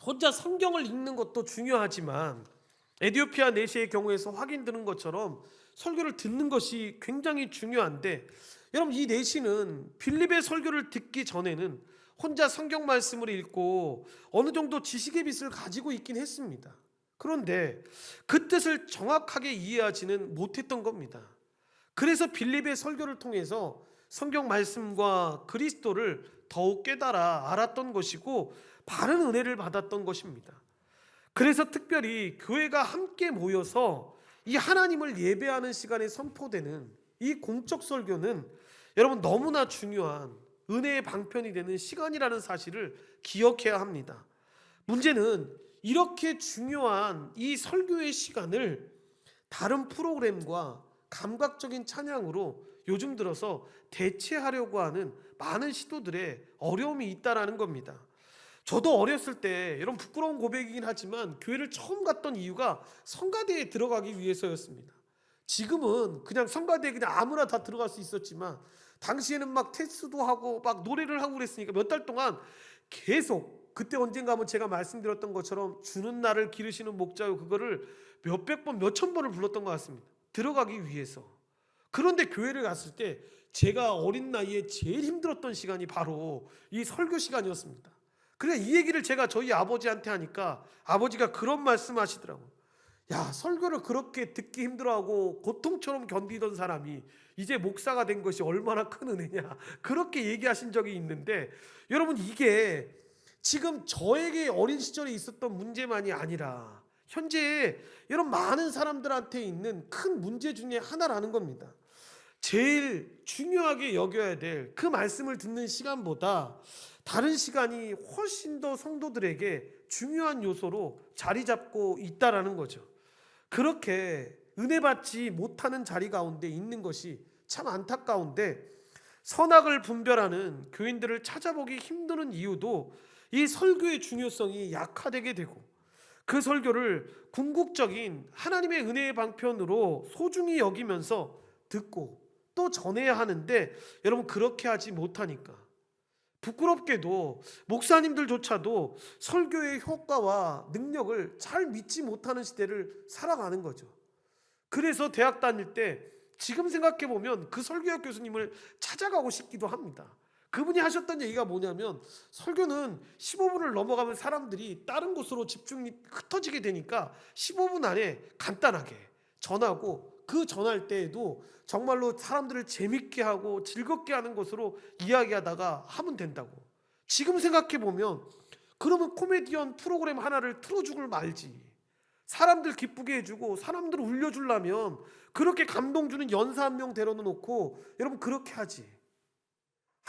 혼자 성경을 읽는 것도 중요하지만 에디오피아 내시의 경우에서 확인되는 것처럼 설교를 듣는 것이 굉장히 중요한데 여러분 이 내시는 빌립의 설교를 듣기 전에는 혼자 성경 말씀을 읽고 어느 정도 지식의 빛을 가지고 있긴 했습니다. 그런데 그 뜻을 정확하게 이해하지는 못했던 겁니다. 그래서 빌립의 설교를 통해서 성경 말씀과 그리스도를 더욱 깨달아 알았던 것이고 바른 은혜를 받았던 것입니다. 그래서 특별히 교회가 함께 모여서 이 하나님을 예배하는 시간에 선포되는 이 공적 설교는 여러분 너무나 중요한 은혜의 방편이 되는 시간이라는 사실을 기억해야 합니다. 문제는 이렇게 중요한 이 설교의 시간을 다른 프로그램과 감각적인 찬양으로 요즘 들어서 대체하려고 하는 많은 시도들의 어려움이 있다라는 겁니다. 저도 어렸을 때 여러분 부끄러운 고백이긴 하지만 교회를 처음 갔던 이유가 성가대에 들어가기 위해서였습니다. 지금은 그냥 성가대에 그냥 아무나 다 들어갈 수 있었지만 당시에는 막 테스트도 하고 막 노래를 하고 그랬으니까 몇 달 동안 계속 그때 언젠가 한번 제가 말씀드렸던 것처럼 주는 나를 기르시는 목자요 그거를 몇백 번 몇천 번을 불렀던 것 같습니다. 들어가기 위해서. 그런데 교회를 갔을 때 제가 어린 나이에 제일 힘들었던 시간이 바로 이 설교 시간이었습니다. 그래 이 얘기를 제가 저희 아버지한테 하니까 아버지가 그런 말씀하시더라고요. 야, 설교를 그렇게 듣기 힘들어하고 고통처럼 견디던 사람이 이제 목사가 된 것이 얼마나 큰 은혜냐 그렇게 얘기하신 적이 있는데 여러분 이게 지금 저에게 어린 시절에 있었던 문제만이 아니라 현재 여러분 많은 사람들한테 있는 큰 문제 중에 하나라는 겁니다. 제일 중요하게 여겨야 될 그 말씀을 듣는 시간보다 다른 시간이 훨씬 더 성도들에게 중요한 요소로 자리 잡고 있다라는 거죠. 그렇게 은혜 받지 못하는 자리 가운데 있는 것이 참 안타까운데 선악을 분별하는 교인들을 찾아보기 힘드는 이유도 이 설교의 중요성이 약화되게 되고 그 설교를 궁극적인 하나님의 은혜의 방편으로 소중히 여기면서 듣고 또 전해야 하는데 여러분 그렇게 하지 못하니까 부끄럽게도 목사님들조차도 설교의 효과와 능력을 잘 믿지 못하는 시대를 살아가는 거죠. 그래서 대학 다닐 때 지금 생각해보면 그 설교학 교수님을 찾아가고 싶기도 합니다. 그분이 하셨던 얘기가 뭐냐면 설교는 15분을 넘어가면 사람들이 다른 곳으로 집중이 흩어지게 되니까 15분 안에 간단하게 전하고 그 전할 때에도 정말로 사람들을 재밌게 하고 즐겁게 하는 것으로 이야기하다가 하면 된다고. 지금 생각해보면 그러면 코미디언 프로그램 하나를 틀어주길 말지. 사람들 기쁘게 해주고 사람들을 울려주려면 그렇게 감동 주는 연사 한 명 데려다 놓고 여러분 그렇게 하지.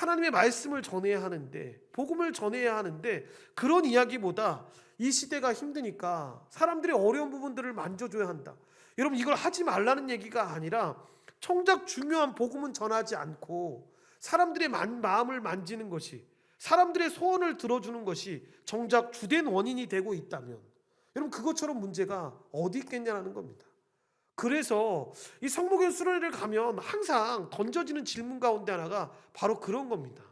하나님의 말씀을 전해야 하는데, 복음을 전해야 하는데, 그런 이야기보다 이 시대가 힘드니까 사람들의 어려운 부분들을 만져줘야 한다. 여러분, 이걸 하지 말라는 얘기가 아니라 정작 중요한 복음은 전하지 않고 사람들의 마음을 만지는 것이, 사람들의 소원을 들어주는 것이 정작 주된 원인이 되고 있다면 여러분, 그것처럼 문제가 어디 있겠냐는 겁니다. 그래서 이 성목의 수련회를 가면 항상 던져지는 질문 가운데 하나가 바로 그런 겁니다.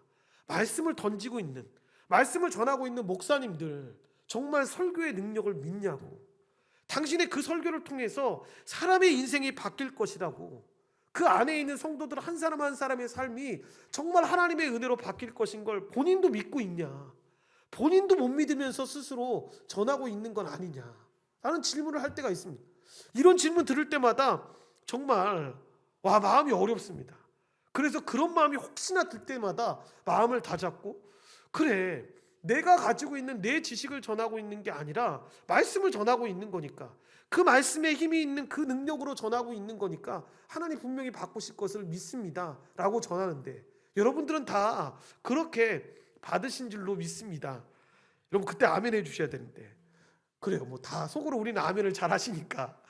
말씀을 던지고 있는, 말씀을 전하고 있는 목사님들, 정말 설교의 능력을 믿냐고, 당신의 그 설교를 통해서 사람의 인생이 바뀔 것이라고, 그 안에 있는 성도들 한 사람 한 사람의 삶이 정말 하나님의 은혜로 바뀔 것인 걸 본인도 믿고 있냐, 본인도 못 믿으면서 스스로 전하고 있는 건 아니냐 라는 질문을 할 때가 있습니다. 이런 질문 들을 때마다 정말 마음이 어렵습니다. 그래서 그런 마음이 혹시나 들 때마다 마음을 다잡고, 그래, 내가 가지고 있는 내 지식을 전하고 있는 게 아니라 말씀을 전하고 있는 거니까, 그 말씀에 힘이 있는 그 능력으로 전하고 있는 거니까 하나님 분명히 바꾸실 것을 믿습니다 라고 전하는데, 여러분들은 다 그렇게 받으신 줄로 믿습니다. 여러분, 그때 아멘 해주셔야 되는데, 그래요, 뭐 다 속으로 우리는 아멘을 잘 하시니까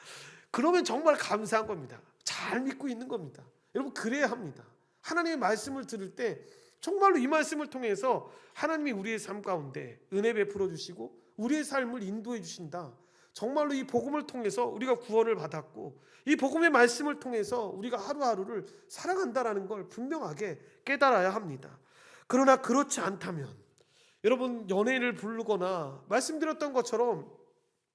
그러면 정말 감사한 겁니다. 잘 믿고 있는 겁니다. 여러분, 그래야 합니다. 하나님의 말씀을 들을 때 정말로 이 말씀을 통해서 하나님이 우리의 삶 가운데 은혜 베풀어 주시고 우리의 삶을 인도해 주신다. 정말로 이 복음을 통해서 우리가 구원을 받았고 이 복음의 말씀을 통해서 우리가 하루하루를 살아간다라는 걸 분명하게 깨달아야 합니다. 그러나 그렇지 않다면 여러분, 연예인을 부르거나 말씀드렸던 것처럼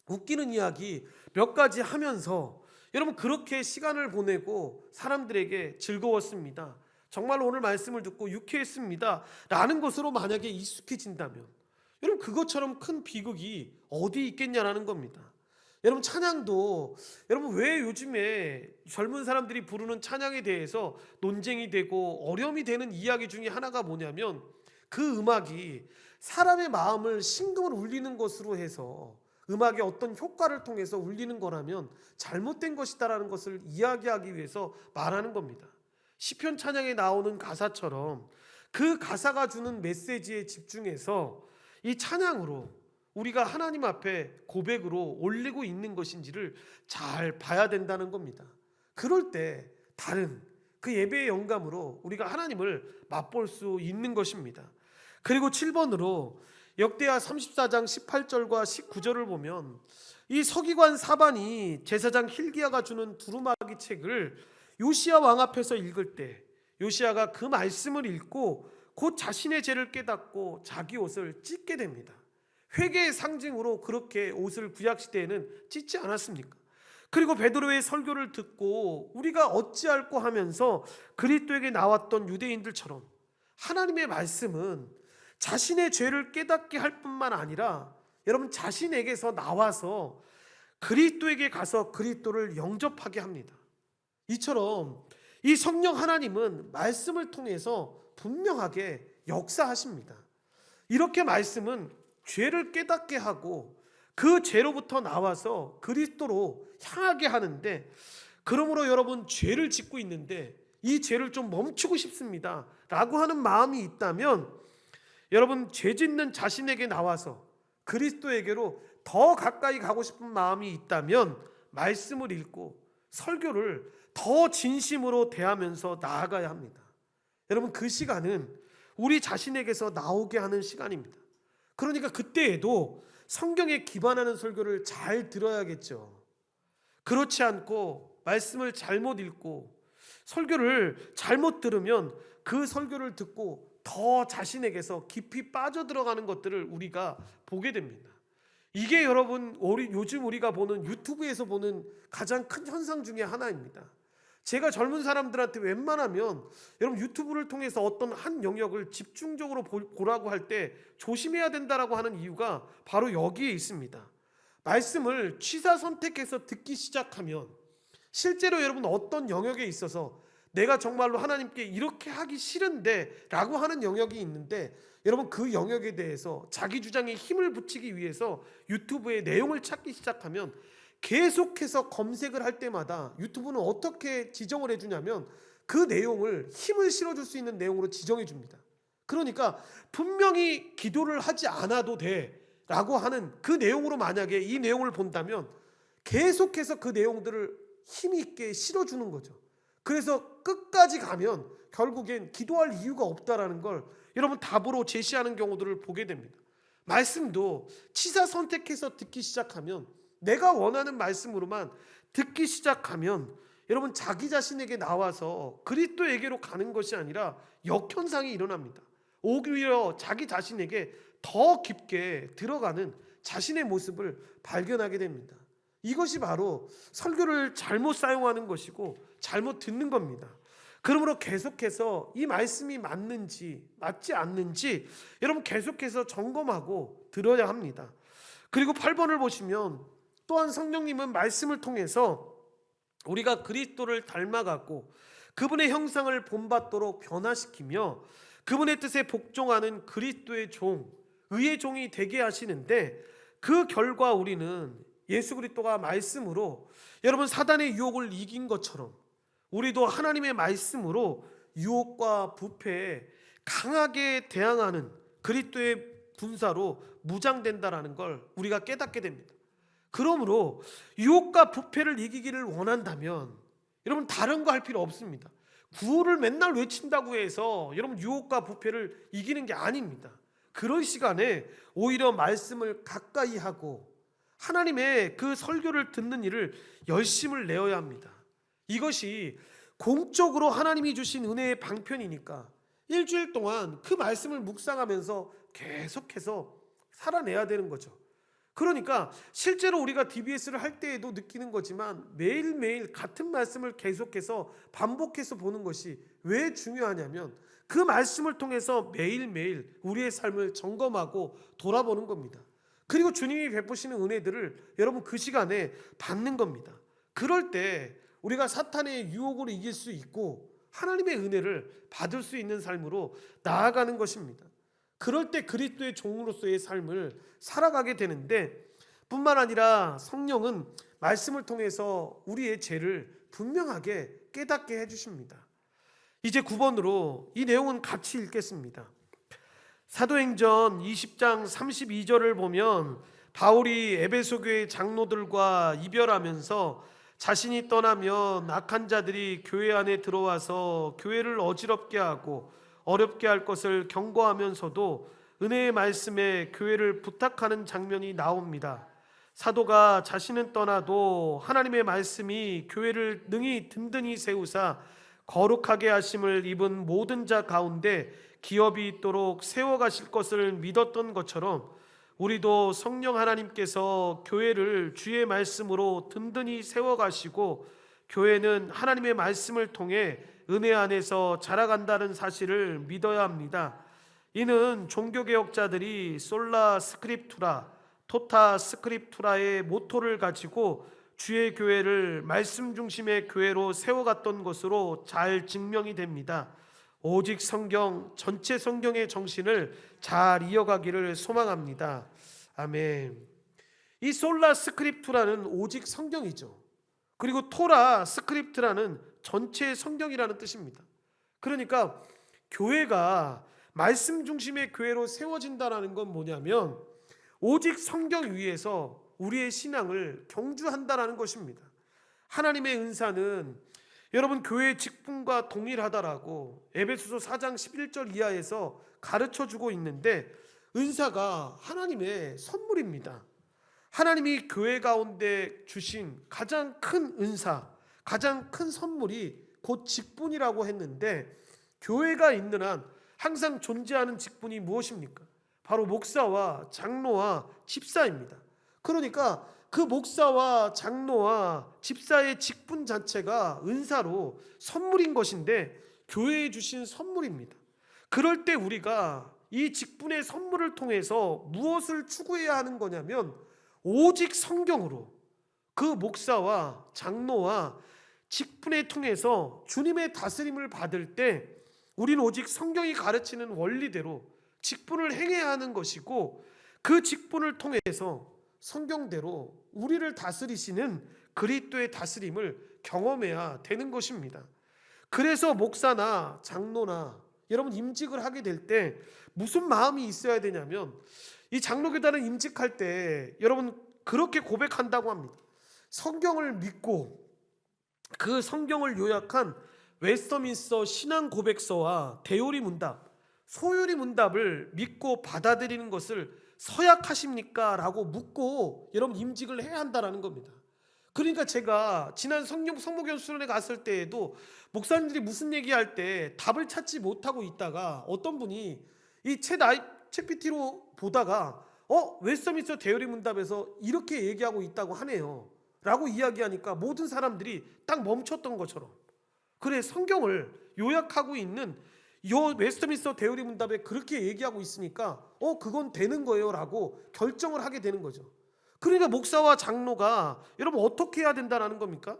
웃기는 이야기 몇 가지 하면서 여러분 그렇게 시간을 보내고 사람들에게 즐거웠습니다, 정말로 오늘 말씀을 듣고 유쾌했습니다 라는 것으로 만약에 익숙해진다면 여러분, 그것처럼 큰 비극이 어디 있겠냐라는 겁니다. 여러분, 찬양도 여러분 왜 요즘에 젊은 사람들이 부르는 찬양에 대해서 논쟁이 되고 어려움이 되는 이야기 중에 하나가 뭐냐면, 그 음악이 사람의 마음을 심금을 울리는 것으로 해서 음악의 어떤 효과를 통해서 울리는 거라면 잘못된 것이다라는 것을 이야기하기 위해서 말하는 겁니다. 시편 찬양에 나오는 가사처럼 그 가사가 주는 메시지에 집중해서 이 찬양으로 우리가 하나님 앞에 고백으로 올리고 있는 것인지를 잘 봐야 된다는 겁니다. 그럴 때 다른 그 예배의 영감으로 우리가 하나님을 맛볼 수 있는 것입니다. 그리고 7번으로 역대하 34장 18절과 19절을 보면 이 서기관 사반이 제사장 hil기야가 주는 두루마기 책을 요시야 왕 앞에서 읽을 때 요시야가 그 말씀을 읽고 곧 자신의 죄를 깨닫고 자기 옷을 찢게 됩니다. 회개의 상징으로 그렇게 옷을 구약시대에는 찢지 않았습니까? 그리고 베드로의 설교를 듣고 우리가 어찌할꼬 하면서 그리스도에게 나왔던 유대인들처럼 하나님의 말씀은 자신의 죄를 깨닫게 할 뿐만 아니라 여러분 자신에게서 나와서 그리스도에게 가서 그리스도를 영접하게 합니다. 이처럼 이 성령 하나님은 말씀을 통해서 분명하게 역사하십니다. 이렇게 말씀은 죄를 깨닫게 하고 그 죄로부터 나와서 그리스도로 향하게 하는데, 그러므로 여러분 죄를 짓고 있는데 이 죄를 좀 멈추고 싶습니다 라고 하는 마음이 있다면 여러분 죄 짓는 자신에게 나와서 그리스도에게로 더 가까이 가고 싶은 마음이 있다면 말씀을 읽고 설교를 더 진심으로 대하면서 나아가야 합니다. 여러분, 그 시간은 우리 자신에게서 나오게 하는 시간입니다. 그러니까 그때에도 성경에 기반하는 설교를 잘 들어야겠죠. 그렇지 않고 말씀을 잘못 읽고 설교를 잘못 들으면 그 설교를 듣고 더 자신에게서 깊이 빠져들어가는 것들을 우리가 보게 됩니다. 이게 여러분 요즘 우리가 보는 유튜브에서 보는 가장 큰 현상 중에 하나입니다. 제가 젊은 사람들한테 웬만하면 여러분 유튜브를 통해서 어떤 한 영역을 집중적으로 보라고 할 때 조심해야 된다라고 하는 이유가 바로 여기에 있습니다. 말씀을 취사 선택해서 듣기 시작하면 실제로 여러분 어떤 영역에 있어서 내가 정말로 하나님께 이렇게 하기 싫은데 라고 하는 영역이 있는데, 여러분 그 영역에 대해서 자기 주장에 힘을 붙이기 위해서 유튜브의 내용을 찾기 시작하면 계속해서 검색을 할 때마다 유튜브는 어떻게 지정을 해주냐면 그 내용을 힘을 실어줄 수 있는 내용으로 지정해 줍니다. 그러니까 분명히 기도를 하지 않아도 돼 라고 하는 그 내용으로 만약에 이 내용을 본다면 계속해서 그 내용들을 힘 있게 실어주는 거죠. 그래서 끝까지 가면 결국엔 기도할 이유가 없다라는 걸 여러분 답으로 제시하는 경우들을 보게 됩니다. 말씀도 치사 선택해서 듣기 시작하면, 내가 원하는 말씀으로만 듣기 시작하면 여러분 자기 자신에게 나와서 그리스도에게로 가는 것이 아니라 역현상이 일어납니다. 오히려 자기 자신에게 더 깊게 들어가는 자신의 모습을 발견하게 됩니다. 이것이 바로 설교를 잘못 사용하는 것이고 잘못 듣는 겁니다. 그러므로 계속해서 이 말씀이 맞는지 맞지 않는지 여러분 계속해서 점검하고 들어야 합니다. 그리고 8번을 보시면 또한 성령님은 말씀을 통해서 우리가 그리스도를 닮아가고 그분의 형상을 본받도록 변화시키며 그분의 뜻에 복종하는 그리스도의 종, 의의 종이 되게 하시는데, 그 결과 우리는 예수 그리스도가 말씀으로 여러분 사단의 유혹을 이긴 것처럼 우리도 하나님의 말씀으로 유혹과 부패에 강하게 대항하는 그리스도의 군사로 무장된다라는 걸 우리가 깨닫게 됩니다. 그러므로 유혹과 부패를 이기기를 원한다면 여러분 다른 거 할 필요 없습니다. 구호를 맨날 외친다고 해서 여러분 유혹과 부패를 이기는 게 아닙니다. 그런 시간에 오히려 말씀을 가까이 하고 하나님의 그 설교를 듣는 일을 열심을 내어야 합니다. 이것이 공적으로 하나님이 주신 은혜의 방편이니까 일주일 동안 그 말씀을 묵상하면서 계속해서 살아내야 되는 거죠. 그러니까 실제로 우리가 DBS를 할 때에도 느끼는 거지만 매일매일 같은 말씀을 계속해서 반복해서 보는 것이 왜 중요하냐면 그 말씀을 통해서 매일매일 우리의 삶을 점검하고 돌아보는 겁니다. 그리고 주님이 베푸시는 은혜들을 여러분 그 시간에 받는 겁니다. 그럴 때 우리가 사탄의 유혹을 이길 수 있고 하나님의 은혜를 받을 수 있는 삶으로 나아가는 것입니다. 그럴 때 그리스도의 종으로서의 삶을 살아가게 되는데, 뿐만 아니라 성령은 말씀을 통해서 우리의 죄를 분명하게 깨닫게 해주십니다. 이제 9번으로 이 내용은 같이 읽겠습니다. 사도행전 20장 32절을 보면 바울이 에베소 교회 장로들과 이별하면서 자신이 떠나면 악한 자들이 교회 안에 들어와서 교회를 어지럽게 하고 어렵게 할 것을 경고하면서도 은혜의 말씀에 교회를 부탁하는 장면이 나옵니다. 사도가 자신은 떠나도 하나님의 말씀이 교회를 능히 든든히 세우사 거룩하게 하심을 입은 모든 자 가운데 기업이 있도록 세워가실 것을 믿었던 것처럼 우리도 성령 하나님께서 교회를 주의 말씀으로 든든히 세워가시고 교회는 하나님의 말씀을 통해 은혜 안에서 자라간다는 사실을 믿어야 합니다. 이는 종교개혁자들이 솔라 스크립투라, 토타 스크립투라의 모토를 가지고 주의 교회를 말씀 중심의 교회로 세워갔던 것으로 잘 증명이 됩니다. 오직 성경, 전체 성경의 정신을 잘 이어가기를 소망합니다. 아멘. 이 솔라 스크립투라는 오직 성경이죠. 그리고 토라 스크립트라는 전체 성경이라는 뜻입니다. 그러니까 교회가 말씀 중심의 교회로 세워진다는 건 뭐냐면 오직 성경 위에서 우리의 신앙을 경주한다는 것입니다. 하나님의 은사는 여러분 교회의 직분과 동일하다라고 에베소서 4장 11절 이하에서 가르쳐주고 있는데, 은사가 하나님의 선물입니다. 하나님이 교회 가운데 주신 가장 큰 은사, 가장 큰 선물이 곧 직분이라고 했는데, 교회가 있는 한 항상 존재하는 직분이 무엇입니까? 바로 목사와 장로와 집사입니다. 그러니까 그 목사와 장로와 집사의 직분 자체가 은사로 선물인 것인데 교회에 주신 선물입니다. 그럴 때 우리가 이 직분의 선물을 통해서 무엇을 추구해야 하는 거냐면 오직 성경으로 그 목사와 장로와 직분에 통해서 주님의 다스림을 받을 때 우리는 오직 성경이 가르치는 원리대로 직분을 행해야 하는 것이고, 그 직분을 통해서 성경대로 우리를 다스리시는 그리스도의 다스림을 경험해야 되는 것입니다. 그래서 목사나 장로나 여러분 임직을 하게 될 때 무슨 마음이 있어야 되냐면, 이 장로교단을 임직할 때 여러분 그렇게 고백한다고 합니다. 성경을 믿고 그 성경을 요약한 웨스터민스터 신앙 고백서와 대요리 문답, 소요리 문답을 믿고 받아들이는 것을 서약하십니까? 라고 묻고 여러분 임직을 해야 한다는 겁니다. 그러니까 제가 지난 성목연 수련회 갔을 때에도 목사님들이 무슨 얘기할 때 답을 찾지 못하고 있다가 어떤 분이 이 챗 PT로 보다가 웨스터민스터 대요리 문답에서 이렇게 얘기하고 있다고 하네요 라고 이야기하니까 모든 사람들이 딱 멈췄던 것처럼, 그래 성경을 요약하고 있는 요 웨스터민스터 대요리 문답에 그렇게 얘기하고 있으니까 그건 되는 거예요 라고 결정을 하게 되는 거죠. 그러니까 목사와 장로가 여러분 어떻게 해야 된다는 겁니까?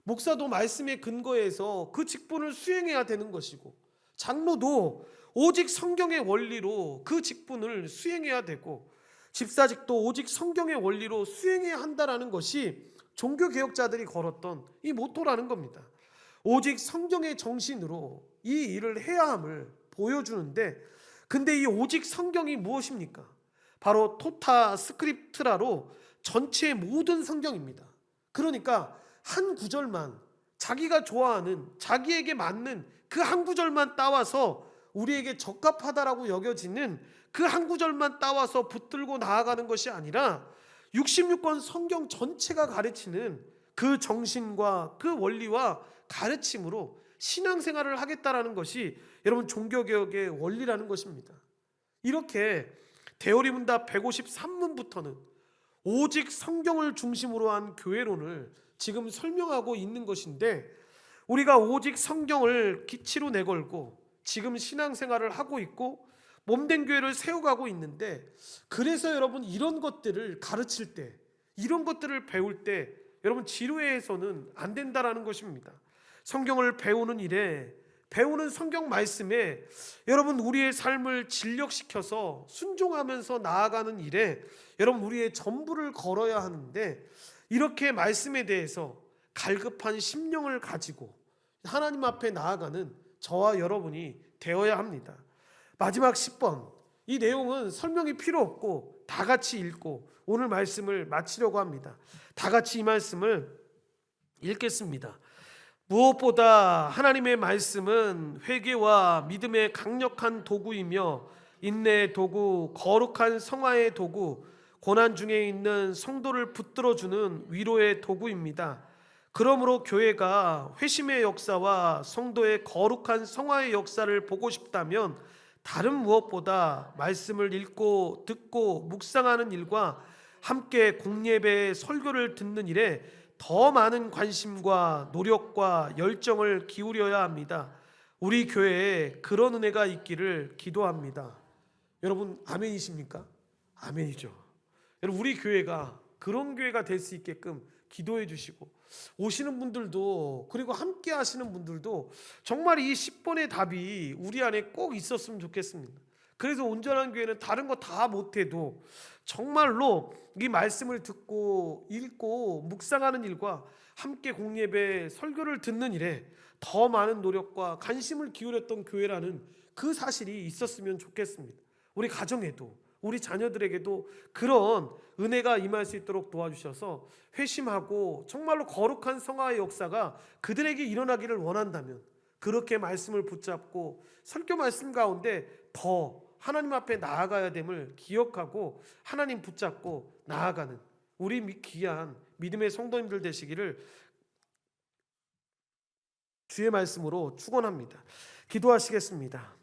목사도 말씀의 근거에서 그 직분을 수행해야 되는 것이고, 장로도 오직 성경의 원리로 그 직분을 수행해야 되고, 집사직도 오직 성경의 원리로 수행해야 한다는 것이 종교개혁자들이 걸었던 이 모토라는 겁니다. 오직 성경의 정신으로 이 일을 해야 함을 보여주는데, 근데 이 오직 성경이 무엇입니까? 바로 토타 스크립트라로 전체 모든 성경입니다. 그러니까 한 구절만, 자기가 좋아하는, 자기에게 맞는 그 한 구절만 따와서 우리에게 적합하다라고 여겨지는 그 한 구절만 따와서 붙들고 나아가는 것이 아니라 66권 성경 전체가 가르치는 그 정신과 그 원리와 가르침으로 신앙생활을 하겠다라는 것이 여러분 종교개혁의 원리라는 것입니다. 이렇게 대요리 문답 153문부터는 오직 성경을 중심으로 한 교회론을 지금 설명하고 있는 것인데, 우리가 오직 성경을 기치로 내걸고 지금 신앙생활을 하고 있고 몸된 교회를 세워가고 있는데, 그래서 여러분 이런 것들을 가르칠 때, 이런 것들을 배울 때 여러분 지루해서는 안 된다라는 것입니다. 성경을 배우는 일에, 배우는 성경 말씀에 여러분 우리의 삶을 진력시켜서 순종하면서 나아가는 일에 여러분 우리의 전부를 걸어야 하는데, 이렇게 말씀에 대해서 갈급한 심령을 가지고 하나님 앞에 나아가는 저와 여러분이 되어야 합니다. 마지막 10번, 이 내용은 설명이 필요 없고 다 같이 읽고 오늘 말씀을 마치려고 합니다. 다 같이 이 말씀을 읽겠습니다. 무엇보다 하나님의 말씀은 회개와 믿음의 강력한 도구이며 인내의 도구, 거룩한 성화의 도구, 고난 중에 있는 성도를 붙들어주는 위로의 도구입니다. 그러므로 교회가 회심의 역사와 성도의 거룩한 성화의 역사를 보고 싶다면 다른 무엇보다 말씀을 읽고 듣고 묵상하는 일과 함께 공예배의 설교를 듣는 일에 더 많은 관심과 노력과 열정을 기울여야 합니다. 우리 교회에 그런 은혜가 있기를 기도합니다. 여러분 아멘이십니까? 아멘이죠. 여러분 우리 교회가 그런 교회가 될 수 있게끔 기도해 주시고, 오시는 분들도, 그리고 함께 하시는 분들도 정말 이 10번의 답이 우리 안에 꼭 있었으면 좋겠습니다. 그래서 온전한 교회는 다른 거 다 못해도 정말로 이 말씀을 듣고 읽고 묵상하는 일과 함께 공예배 설교를 듣는 일에 더 많은 노력과 관심을 기울였던 교회라는 그 사실이 있었으면 좋겠습니다. 우리 가정에도, 우리 자녀들에게도 그런 은혜가 임할 수 있도록 도와주셔서 회심하고 정말로 거룩한 성화의 역사가 그들에게 일어나기를 원한다면 그렇게 말씀을 붙잡고 설교 말씀 가운데 더 하나님 앞에 나아가야 됨을 기억하고 하나님 붙잡고 나아가는 우리 귀한 믿음의 성도님들 되시기를 주의 말씀으로 축원합니다. 기도하시겠습니다.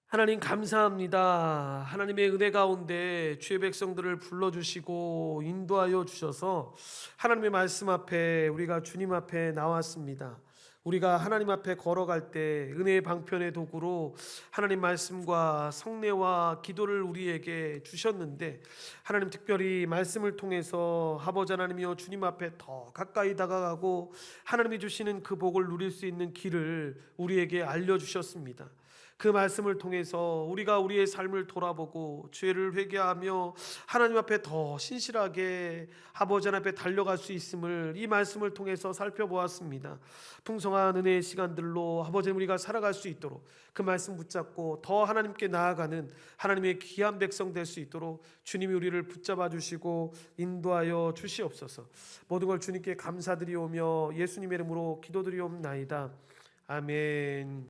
하나님 감사합니다. 하나님의 은혜 가운데 주의 백성들을 불러주시고 인도하여 주셔서 하나님의 말씀 앞에 우리가 주님 앞에 나왔습니다. 우리가 하나님 앞에 걸어갈 때 은혜의 방편의 도구로 하나님 말씀과 성례와 기도를 우리에게 주셨는데, 하나님 특별히 말씀을 통해서 아버지 하나님이여 주님 앞에 더 가까이 다가가고 하나님이 주시는 그 복을 누릴 수 있는 길을 우리에게 알려주셨습니다. 그 말씀을 통해서 우리가 우리의 삶을 돌아보고 죄를 회개하며 하나님 앞에 더 신실하게 아버지 하나님 앞에 달려갈 수 있음을 이 말씀을 통해서 살펴보았습니다. 풍성한 은혜의 시간들로 아버지 우리가 살아갈 수 있도록 그 말씀 붙잡고 더 하나님께 나아가는 하나님의 귀한 백성 될 수 있도록 주님이 우리를 붙잡아 주시고 인도하여 주시옵소서. 모든 걸 주님께 감사드리오며 예수님의 이름으로 기도드리옵나이다. 아멘.